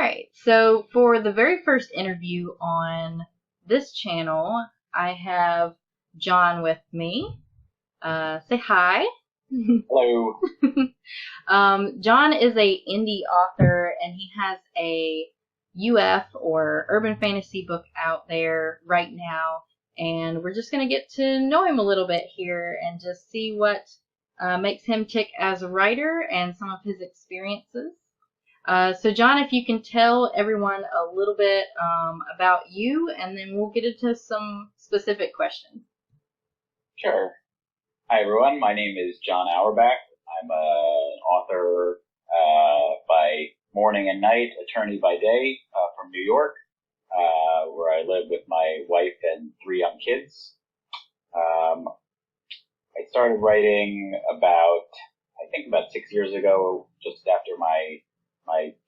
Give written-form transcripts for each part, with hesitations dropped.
right. So for the very first interview on this channel, I have John with me. Say hi. Hello. John is a indie author, and he has a UF or urban fantasy book out there right now. And we're just going to get to know him a little bit here and just see what makes him tick as a writer and some of his experiences. So John, if you can tell everyone a little bit about you, and then we'll get into some specific questions. Sure. Hi, everyone. My name is John Auerbach. I'm an author by morning and night, attorney by day from New York, where I live with my wife and 3 young kids. I started writing about 6 years ago, just after my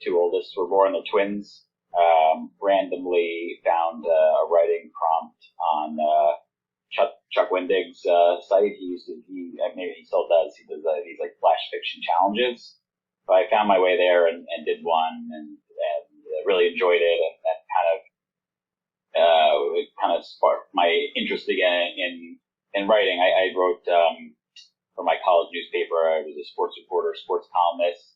2 oldest were born, the twins. Randomly found a writing prompt on Chuck Wendig's site. Maybe he still does. He does these like flash fiction challenges. So I found my way there and did one and really enjoyed it, and that it kind of sparked my interest again in writing. I wrote for my college newspaper. I was a sports reporter, sports columnist.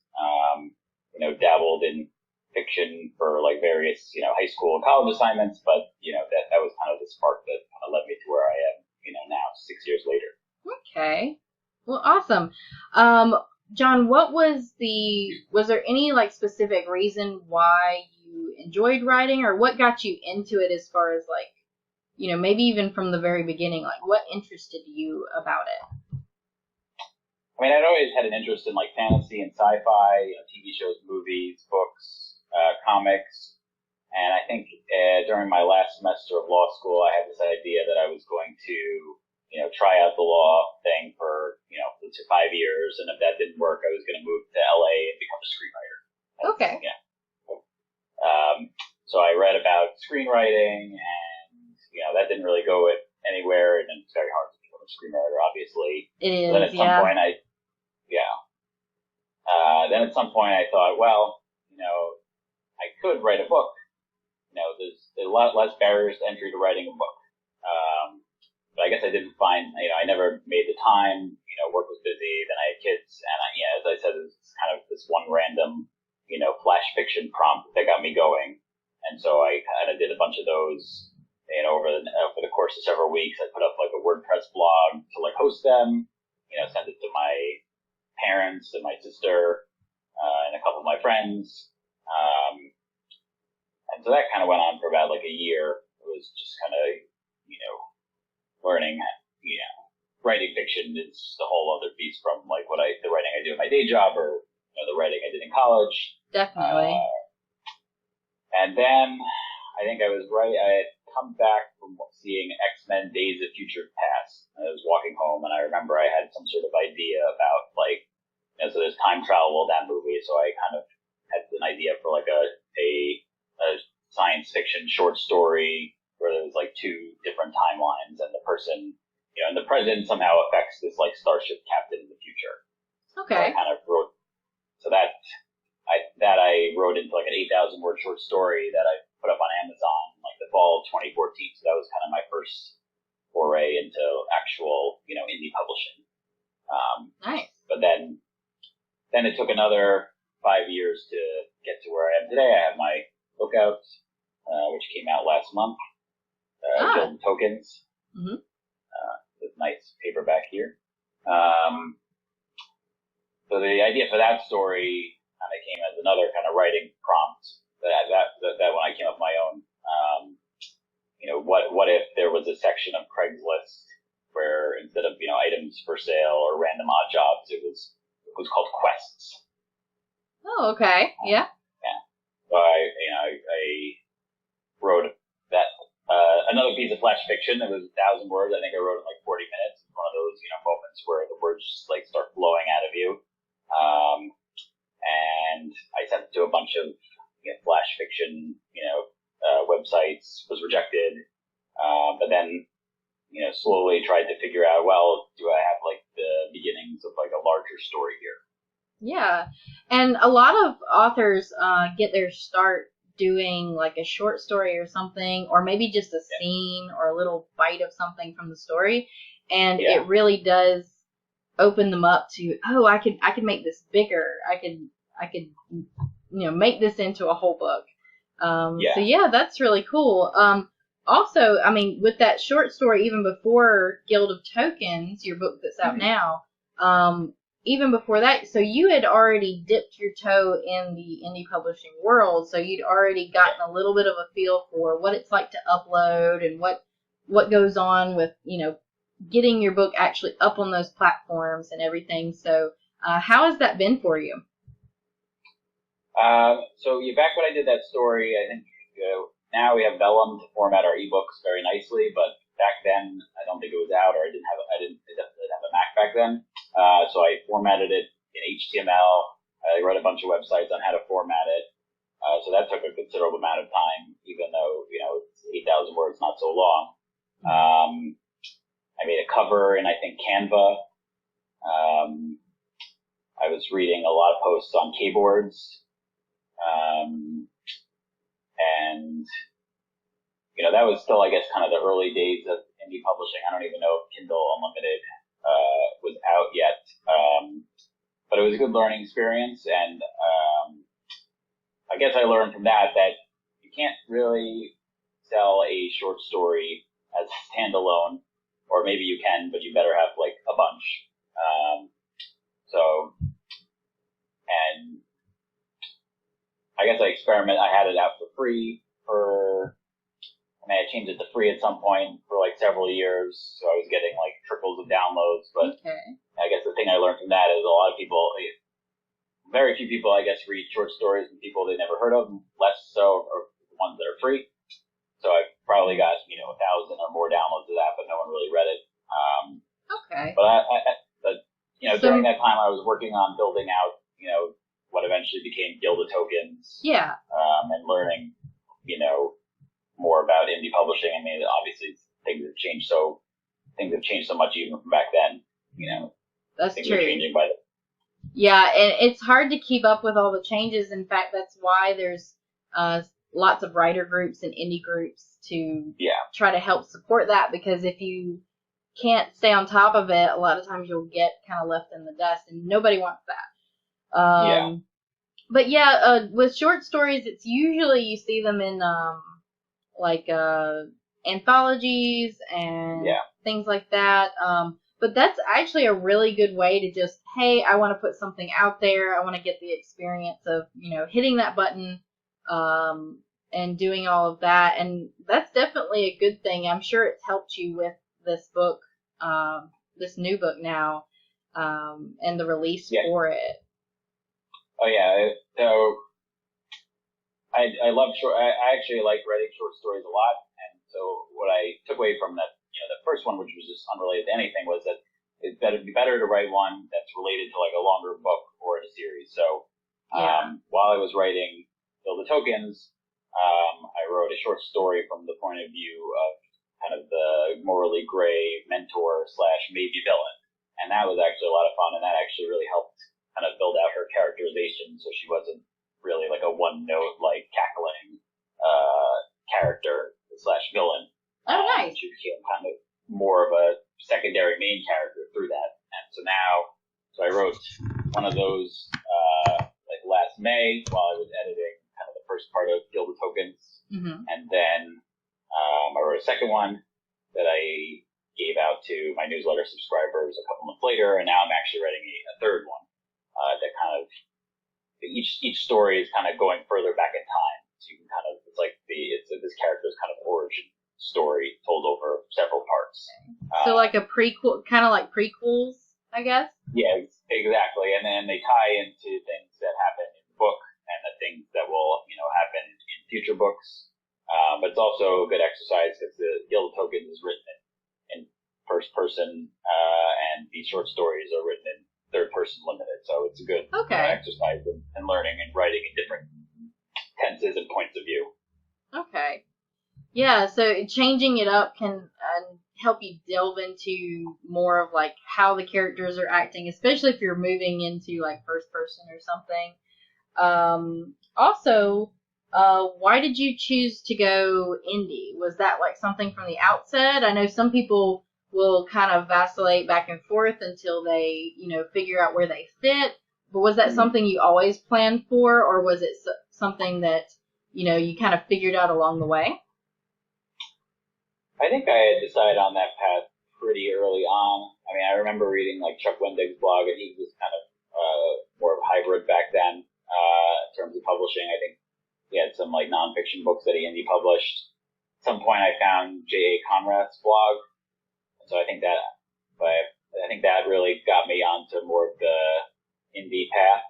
Dabbled in fiction for like various high school and college assignments, but that was kind of the spark that kind of led me to where I am now 6 years later. Okay, well, awesome. John, was there any like specific reason why you enjoyed writing, or what got you into it, as far as like maybe even from the very beginning, like what interested you about it? I mean, I'd always had an interest in like fantasy and sci-fi, TV shows, movies, books, comics. And I think during my last semester of law school, I had this idea that I was going to, try out the law thing for, 5 years. And if that didn't work, I was going to move to LA and become a screenwriter. Okay. Yeah. So I read about screenwriting, and, that didn't really go anywhere. And it's very hard to become a screenwriter, obviously. It is, then at some point, then at some point I thought, well, I could write a book. There's a lot less barriers to entry to writing a book. But I guess I didn't find, I never made the time. Work was busy. Then I had kids, and as I said, it was kind of this one random, flash fiction prompt that got me going. And so I kind of did a bunch of those, over the course of several weeks. I put up like a WordPress blog to like host them, send it to my parents and my sister, and a couple of my friends. And so that kind of went on for about like a year. It was just kind of, learning, writing fiction is just a whole other beast from like the writing I do in my day job, or, the writing I did in college. Definitely. And then I think I was right. I had come back from seeing X-Men Days of Future Past. I was walking home, and I remember I had some sort of idea about like, so there's time travel in that movie. So I kind of had an idea for like a science fiction short story where there was like 2 different timelines, and the person, in the present somehow affects this like starship captain in the future. Okay. So I kind of wrote, I wrote into like an 8,000 word short story that I put up on Amazon like the fall of 2014. So that was kind of my first foray into actual, indie publishing. Nice. But then it took another 5 years to get to where I am today. I have my book out, which came out last month, Golden Tokens. Mm-hmm. This nice paperback here. So the idea for that story kind of came as another kind of writing prompt that when I came up with my own. What if there was a section of Craigslist where instead of items for sale or random odd jobs, it was called quests. Oh, okay. Yeah. Yeah. So I wrote that another piece of flash fiction that was 1,000 words. I think I wrote in like 40 minutes. It's one of those moments where the words just like start flowing out of you. And I sent it to a bunch of flash fiction websites. Was rejected. But then slowly tried to figure out, well, do I have like the beginnings of like a larger story here? Yeah, and a lot of authors get their start doing like a short story or something, or maybe just a scene or a little bite of something from the story, and it really does open them up to, oh, I could make this bigger. I could make this into a whole book. So yeah, that's really cool. Also, I mean, with that short story, even before Guild of Tokens, your book that's out now, even before that, so you had already dipped your toe in the indie publishing world, so you'd already gotten a little bit of a feel for what it's like to upload and what goes on with, getting your book actually up on those platforms and everything. So how has that been for you? So back when I did that story, I think now we have Vellum to format our ebooks very nicely, but back then I don't think it was out, or I definitely didn't have a Mac back then. So I formatted it in HTML. I wrote a bunch of websites on how to format it. So that took a considerable amount of time, even though, it's 8,000 words, not so long. I made a cover in, I think, Canva. I was reading a lot of posts on keyboards. And, that was still, I guess, kind of the early days of indie publishing. I don't even know if Kindle Unlimited was out yet. But it was a good learning experience. And I guess I learned from that you can't really sell a short story as a standalone, or maybe you can, but you better have, like, a bunch. And I guess I had it out for free I changed it to free at some point for like several years, so I was getting like trickles of downloads, but I guess the thing I learned from that is very few people, I guess, read short stories from people they never heard of, less so are the ones that are free. So I probably got, 1,000 or more downloads of that, but no one really read it. But during that time I was working on building out, what eventually became Guild of Tokens. Yeah. And learning, more about indie publishing. I mean, obviously things have changed so much even from back then. That's things true. Are changing by the. Yeah, and it's hard to keep up with all the changes. In fact, that's why there's lots of writer groups and indie groups to try to help support that, because if you can't stay on top of it, a lot of times you'll get kind of left in the dust, and nobody wants that. But with short stories, it's usually you see them in anthologies and things like that. But that's actually a really good way to just, hey, I want to put something out there. I want to get the experience of, hitting that button, and doing all of that. And that's definitely a good thing. I'm sure it's helped you with this book, this new book now, and the release for it. Oh yeah. So I actually like writing short stories a lot. And so what I took away from that, the first one, which was just unrelated to anything, was that it'd be better to write one that's related to like a longer book or in a series. So, while I was writing Build the Tokens, I wrote a short story from the point of view of kind of the morally gray mentor / maybe villain. And that was actually a lot of fun. And that actually really helped kind of build out her characterization. So she wasn't really like a one note, like cackling, character / villain. Oh, nice. She became kind of more of a secondary main character through that. And so I wrote one of those, like last May while I was editing kind of the first part of Guild of Tokens. Mm-hmm. And then, I wrote a second one that I gave out to my newsletter subscribers a couple months later. And now I'm actually writing a third one, that kind of, each story is kind of going further back in time. So you can kind of, this character's kind of origin story told over several parts. So like a prequel, kind of like prequels, I guess? Yeah, exactly. And then they tie into things that happen in the book and the things that will, happen in future books. But it's also a good exercise because the Guild of Tokens is written in first person, and these short stories are written in third person limited. So it's a good exercise in learning and writing in different tenses and points of view. Okay. Yeah, so changing it up can help you delve into more of like how the characters are acting, especially if you're moving into like first person or something. Also, Why did you choose to go indie? Was that like something from the outset? I know some people will kind of vacillate back and forth until they, figure out where they fit. But was that something you always planned for, or was it something that, you kind of figured out along the way? I think I had decided on that path pretty early on. I mean, I remember reading like Chuck Wendig's blog, and he was kind of more of a hybrid back then in terms of publishing. I think he had some like nonfiction books that he indie published. At some point, I found J.A. Conrad's blog, so I think that really got me onto more of the indie path.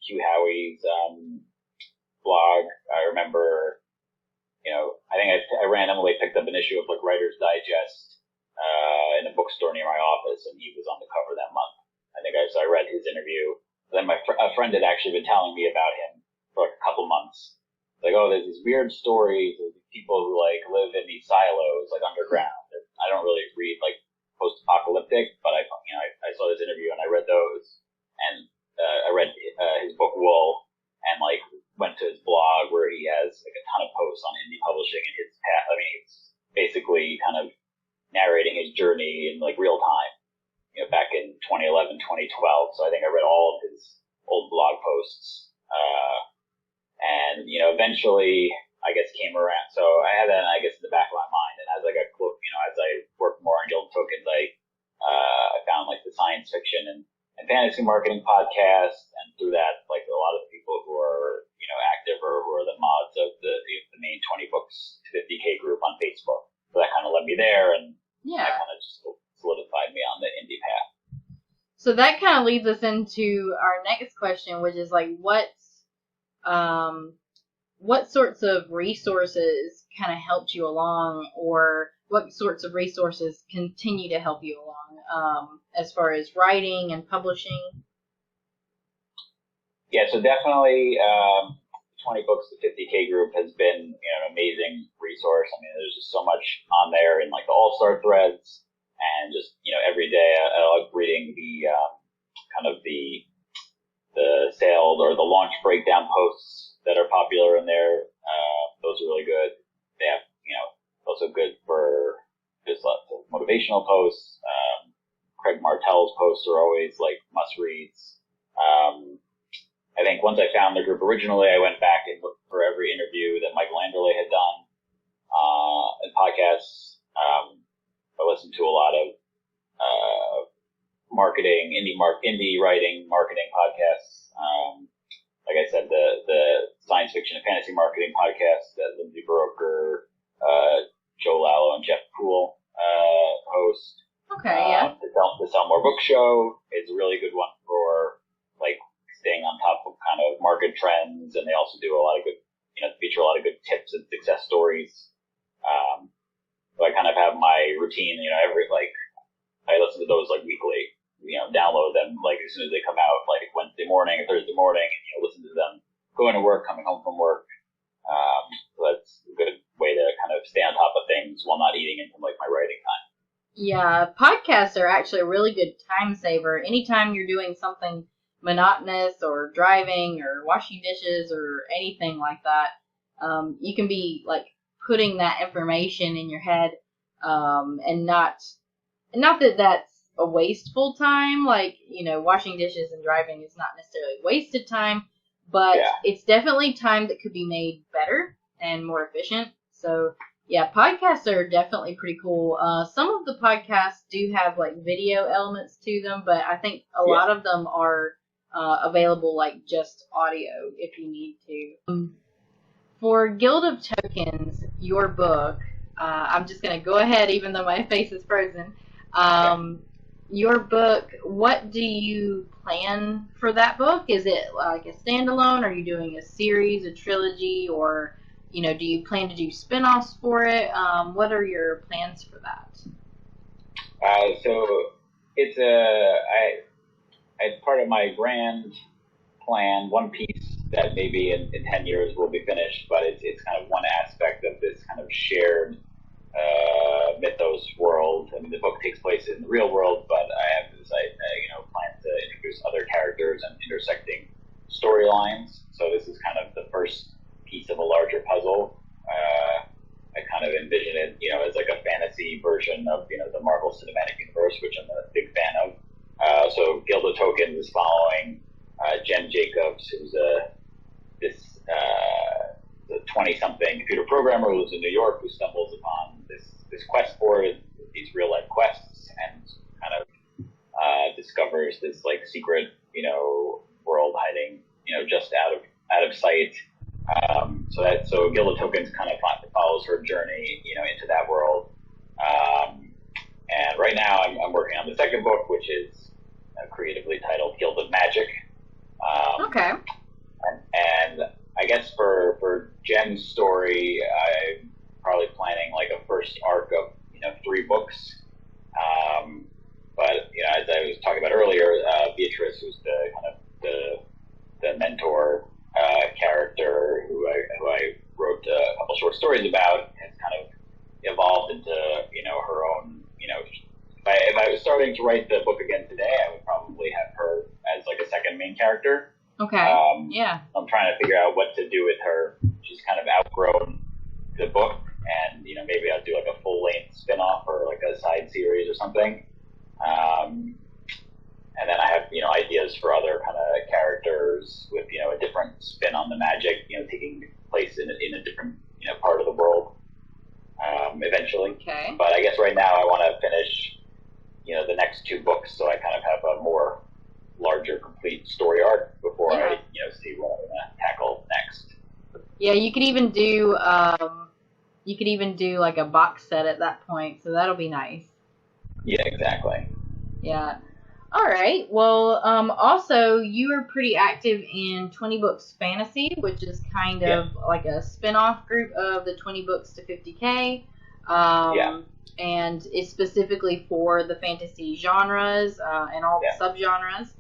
Hugh Howey's blog, I remember. I think I randomly picked up an issue of like Writer's Digest in a bookstore near my office, and he was on the cover that month. So I read his interview. Then a friend had actually been telling me about him for like a couple months. Like, oh, there's these weird stories of people who like live in these silos like underground. I don't really read like post-apocalyptic, but I saw this interview and I read those, and I read his book Wool, and like went to his blog where he has like a ton of posts on indie publishing and his path. I mean, it's basically kind of narrating his journey in like real time, back in 2011, 2012. So I think I read all of his old blog posts. And eventually I guess came around. So I had that, I guess, in the back of my mind. And as I got close, as I worked more on Guild Tokens, I found like the science fiction and fantasy marketing podcast. And through that, like a lot of people who are, active or who are the mods of the main 20 books to 50K group on Facebook. So that kind of led me there, and that kind of just solidified me on the indie path. So that kind of leads us into our next question, which is like, what sorts of resources kind of helped you along, or what sorts of resources continue to help you along, as far as writing and publishing? Yeah, so definitely 20 Books to 50K group has been an amazing resource. I mean, there's just so much on there in like the all-star threads, and just every day I like reading the kind of the sale or the launch breakdown posts that are popular in there. Those are really good. They have also good for just motivational posts. Craig Martell's posts are always like must reads. I think once I found the group originally, I went back and looked for every interview that Michael Anderle had done in podcasts. I listened to a lot of marketing, indie writing, marketing podcasts. Like I said, the science fiction and fantasy marketing podcast that Lindsay Broker, Joe Lallo, and Jeff Poole host. Okay, yeah. The Sell More Book Show is a really good one for like staying on top of kind of market trends, and they also do a lot of good, feature a lot of good tips and success stories. So I kind of have my routine, I listen to those like weekly, download them like as soon as they come out, like Wednesday morning or Thursday morning, and listen to them going to work, coming home from work. So that's a good way to kind of stay on top of things while not eating into like my writing time. Yeah, podcasts are actually a really good time saver. Anytime you're doing something monotonous or driving or washing dishes or anything like that, you can be like putting that information in your head, and not that that's a wasteful time, like, washing dishes and driving is not necessarily wasted time, but it's definitely time that could be made better and more efficient. So yeah, podcasts are definitely pretty cool. Some of the podcasts do have like video elements to them, but I think a lot of them are available like just audio if you need to. For Guild of Tokens, your book, I'm just going to go ahead even though my face is frozen. Your book, what do you plan for that book? Is it like a standalone? Are you doing a series, a trilogy, or do you plan to do spin-offs for it? What are your plans for that? So it's as part of my grand plan, one piece that maybe in 10 years will be finished, but it's kind of one aspect of this kind of shared mythos world. I mean, the book takes place in the real world, but I have this plan to introduce other characters and intersecting storylines. So this is kind of the first piece of a larger puzzle. I kind of envision it, as like a fantasy version of, the Marvel Cinematic Universe, which I'm a big fan of. So Guild of Tokens is following Jen Jacobs, who's this 20-something computer programmer who lives in New York, who stumbles upon this quest board, these real life quests, and kind of discovers this like secret, world hiding, just out of sight. So Guild of Tokens kind of follows her journey, into that world. And right now I'm working on the second book, which is creatively titled Guild of Magic. Okay. And I guess for Jen's story, I'm probably planning like a first arc of 3 books. But as I was talking about earlier, Beatrice, who's the kind of the mentor character who I wrote a couple short stories about, has kind of evolved into her own. If I was starting to write the book again today, I would probably have her as like a second main character. Okay. Yeah. I'm trying to figure out what to do with her. She's kind of outgrown the book, and maybe I'll do like a full length spin-off or like a side series or something. And then I have ideas for other kind of characters with a different spin on the magic, taking place in a different part of the world. Eventually. Okay. But I guess right now I want to finish the next 2 books, so I kind of have a more larger, complete story arc before I see what I'm gonna tackle next. Yeah, you could even do like a box set at that point, so that'll be nice. Yeah, exactly. Yeah. All right. Well, also you are pretty active in 20 Books Fantasy, which is kind of like a spin-off group of the 20 Books to 50K. And it's specifically for the fantasy genres and all the subgenres.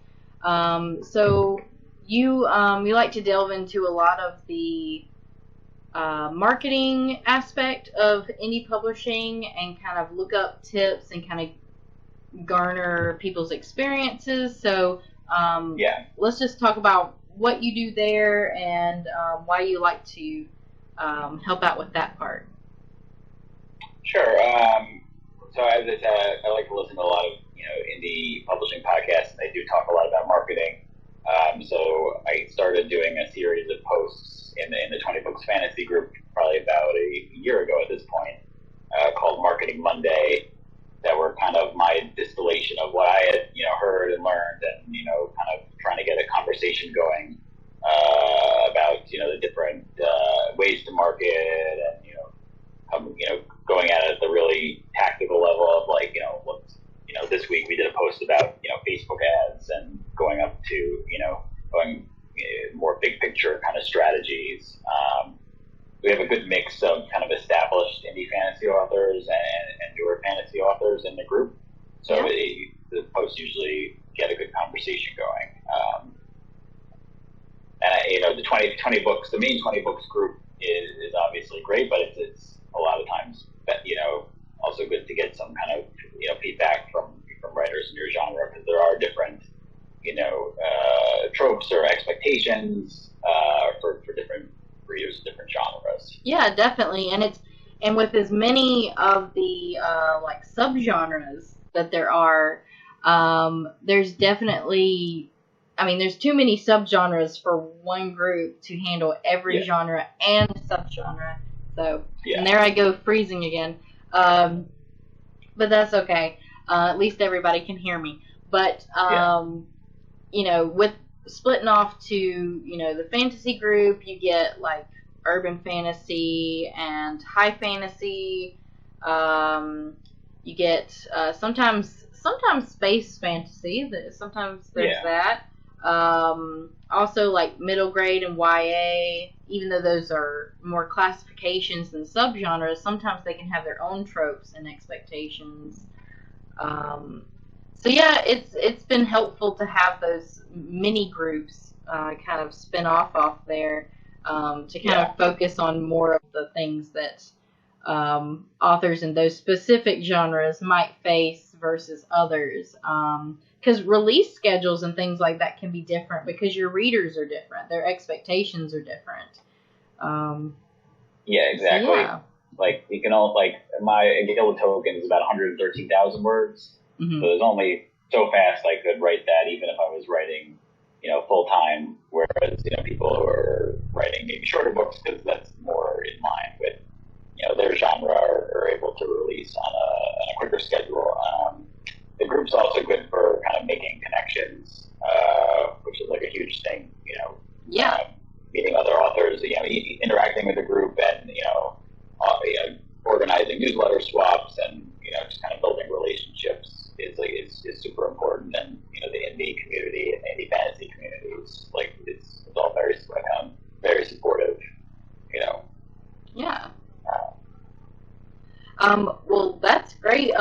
So you like to delve into a lot of the marketing aspect of indie publishing and kind of look up tips and kind of garner people's experiences. So let's just talk about what you do there and why you like to help out with that part. Sure. So as I said, I like to listen to a lot of indie publishing podcasts. They do talk a lot about marketing. So I started doing a series of posts in the 20 Books Fantasy group probably about a year ago at this point, called Marketing Monday, that were kind of my distillation of what I had heard and learned, and kind of trying to get a conversation going about the different ways to market, and going at it at the really tactical level of like this week we did a post about Facebook ads and going up to going more big picture kind of strategies. We have a good mix of kind of established indie fantasy authors and newer fantasy authors in the group, so the posts usually get a good conversation going. And the 20 books, the main 20 books group is obviously great, but it's a lot of times also good to get some kind of feedback from writers in your genre, because there are different tropes or expectations for different readers of different genres. Yeah, definitely, and with as many of the like subgenres that there are, there's definitely, there's too many subgenres for one group to handle every genre and subgenre. So, and there I go freezing again. But that's okay. At least everybody can hear me. But, with splitting off to, the fantasy group, you get like urban fantasy and high fantasy. You get sometimes space fantasy. Sometimes there's that. Also like middle grade and YA, even though those are more classifications than subgenres, sometimes they can have their own tropes and expectations. So yeah, it's been helpful to have those mini groups kind of spin off there to kind of focus on more of the things that authors in those specific genres might face versus others. Because release schedules and things like that can be different because your readers are different. Their expectations are different. Yeah, exactly. So yeah. Like, you can all, like, my Guild of Tokens is about 113,000 words. Mm-hmm. So there's only so fast I could write that, even if I was writing, full time. Whereas, people who are writing maybe shorter books, because that's more in line with, their genre, are able to release on a quicker schedule. The group's also good for kind of making connections, which is like a huge thing, Yeah. meeting other authors, interacting with the group, and, organizing newsletter swaps, and, just kind of building relationships is super important. And, the indie community and the indie fantasy community is like, it's all very supportive, Yeah. Well, that's great.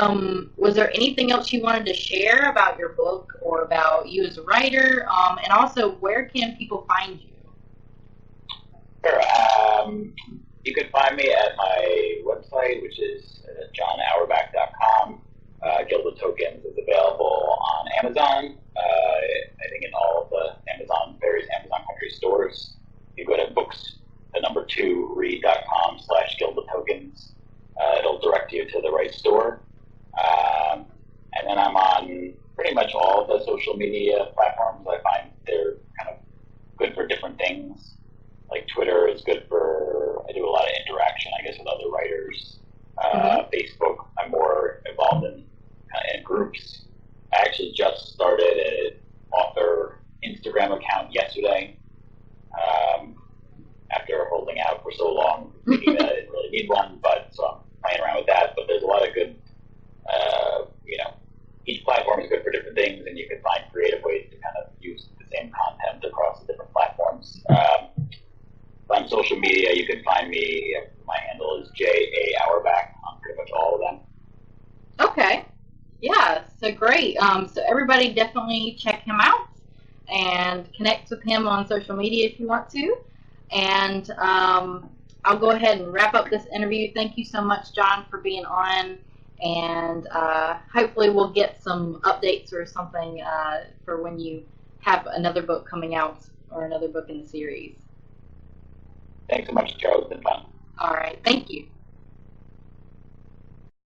Was there anything else you wanted to share about your book or about you as a writer? And also, where can people find you? Sure. You can find me at my website, which is johnauerbach.com. Guild of Tokens is available on Amazon. I think in all of the various Amazon country stores. You go to read.com/Guild of Tokens. It'll direct you to the right store. And then I'm on pretty much all of the social media platforms. I find they're kind of good for different things. Like Twitter is good for, I do a lot of interaction, I guess, with other writers. Facebook, I'm more involved in groups. I actually just started an author Instagram account yesterday, after holding out for so long, thinking that I didn't really need one, but so I'm playing around with that. But there's a lot of good, each platform is good for different things, and you can find creative ways to kind of use the same content across the different platforms. On social media, you can find me. My handle is J.A. Auerbach on pretty much all of them. Okay. Yeah, so great. So everybody definitely check him out and connect with him on social media if you want to. And I'll go ahead and wrap up this interview. Thank you so much, John, for being on. And hopefully we'll get some updates or something for when you have another book coming out or another book in the series. Thanks so much, Charles. It's been fun. All right. Thank you.